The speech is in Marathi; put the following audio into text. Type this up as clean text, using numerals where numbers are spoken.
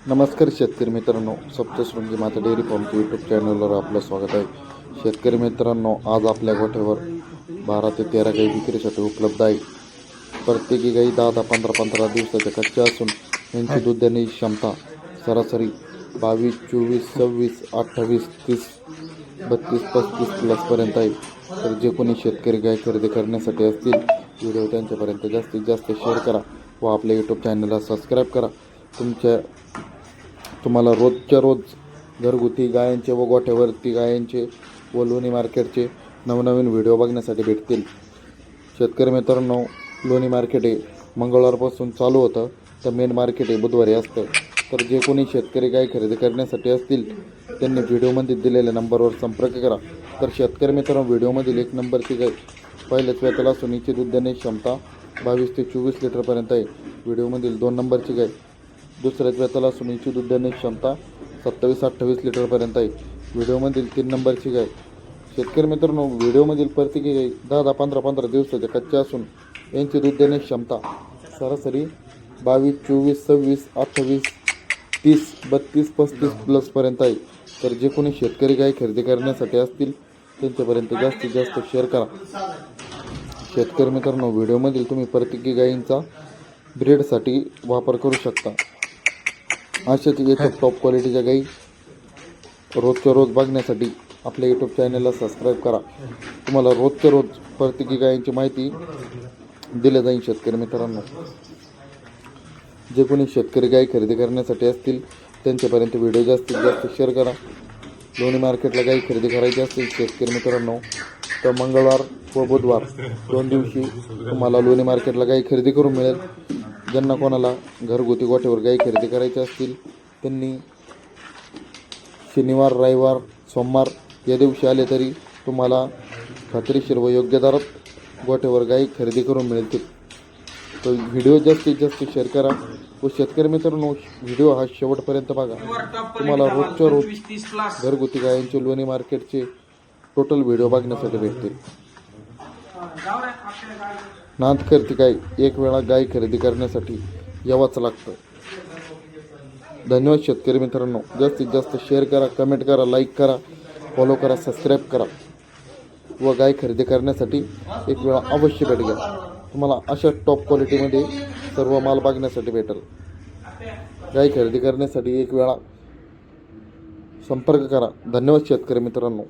नमस्कार शेतकरी मित्रांनो, सप्तशृंगी माता डेअरी फार्मच्या यूट्यूब चॅनलवर आपलं स्वागत आहे. शेतकरी मित्रांनो, आज आपल्या गोठ्यावर 12 ते 13 गाई विक्रीसाठी उपलब्ध आहे. प्रत्येकी गाई 10 ते 15 दिवसाच्या कच्च्या असून यांची दूध देण्याची क्षमता सरासरी 22, 24, 26, 28, 30, 32, 35 प्लसपर्यंत आहे. तर जे कोणी शेतकरी गाय खरेदी करण्यासाठी असतील, व्हिडिओ त्यांच्यापर्यंत जास्तीत जास्त शेअर करा व आपल्या यूट्यूब चॅनलला सबस्क्राईब करा. तुम्हाला रोजच्या रोज घरगुती गायांचे व गोठ्यावरती गायांचे व लोणी मार्केटचे नवनवीन व्हिडिओ बघण्यासाठी भेटतील. शेतकरी मित्रांनो, लोणी मार्केट हे मंगळवारपासून चालू होतं, तर मेन मार्केट हे बुधवारी असतं. तर जे कोणी शेतकरी गाय खरेदी करण्यासाठी असतील त्यांनी व्हिडिओमध्ये दिलेल्या नंबरवर संपर्क करा. तर शेतकरी मित्रांनो, व्हिडिओमधील 1 नंबरची गाय पहिल्याच वेताला असून हिची दूध देण्याची क्षमता 22 ते 24 लिटरपर्यंत आहे. व्हिडिओमधील 2 नंबरची गाय दुसऱ्याच वेताला असून हिची दूध देण्याची क्षमता 27-28 लिटरपर्यंत आहे. व्हिडिओमधील 3 नंबरची गाय शेतकरी मित्रांनो, व्हिडिओमधील प्रत्येकी गाय 10 ते 15 दिवसाच्या कच्च्या असून यांची दूध देण्याची क्षमता सरासरी 22, 24, 26, 28, 30, 32, 35 प्लसपर्यंत आहे. तर जे कोणी शेतकरी गाय खरेदी करण्यासाठी असतील त्यांच्यापर्यंत जास्तीत जास्त शेअर करा. शेतकरी मित्रांनो, व्हिडिओमधील तुम्ही प्रत्येकी गायींचा ब्रीडसाठी वापर करू शकता. अशाच याच्या टॉप क्वालिटीच्या गाई रोजच्या रोज बघण्यासाठी आपल्या यूट्यूब चॅनलला सबस्क्राईब करा. तुम्हाला रोजच्या रोज प्रत्येकी गायींची माहिती दिली जाईल. शेतकरी मित्रांनो, जे कोणी शेतकरी गाय खरेदी करण्यासाठी असतील त्यांच्यापर्यंत व्हिडिओ जास्तीत जास्त शेअर करा. लोणी मार्केटला गाई खरेदी करायची असतील शेतकरी मित्रांनो, तर मंगळवार व बुधवार 2 दिवशी तुम्हाला लोणी मार्केटला गाई खरेदी करून मिळेल. ज्यांना कोणाला घरगुती गोठ्यावर गाई खरेदी करायच्या असतील त्यांनी शनिवार, रविवार, सोमवार या दिवशी आले तरी तुम्हाला खात्रीशीर व योग्य दरात गोठ्यावर गाई खरेदी करून मिळतील. तर व्हिडिओ जास्तीत जास्त शेअर करा व शेतकरी मित्रांनो, व्हिडिओ हा शेवटपर्यंत बघा. तुम्हाला रोजच्या रोज घरगुती गायांचे लोणी मार्केटचे टोटल व्हिडिओ बघण्यासाठी भेटतील. नाद करते गाय, एक वेळा गाय खरेदी करण्यासाठी यावंच लागतं. धन्यवाद शेतकरी मित्रांनो. जास्तीत जास्त शेअर करा, कमेंट करा, लाईक करा, फॉलो करा, सबस्क्राईब करा व गाय खरेदी करण्यासाठी एक वेळा अवश्य भेट घ्या. तुम्हाला अशा टॉप क्वालिटीमध्ये सर्व माल बघण्यासाठी भेटेल. गाय खरेदी करण्यासाठी एक वेळा संपर्क करा. धन्यवाद शेतकरी मित्रांनो.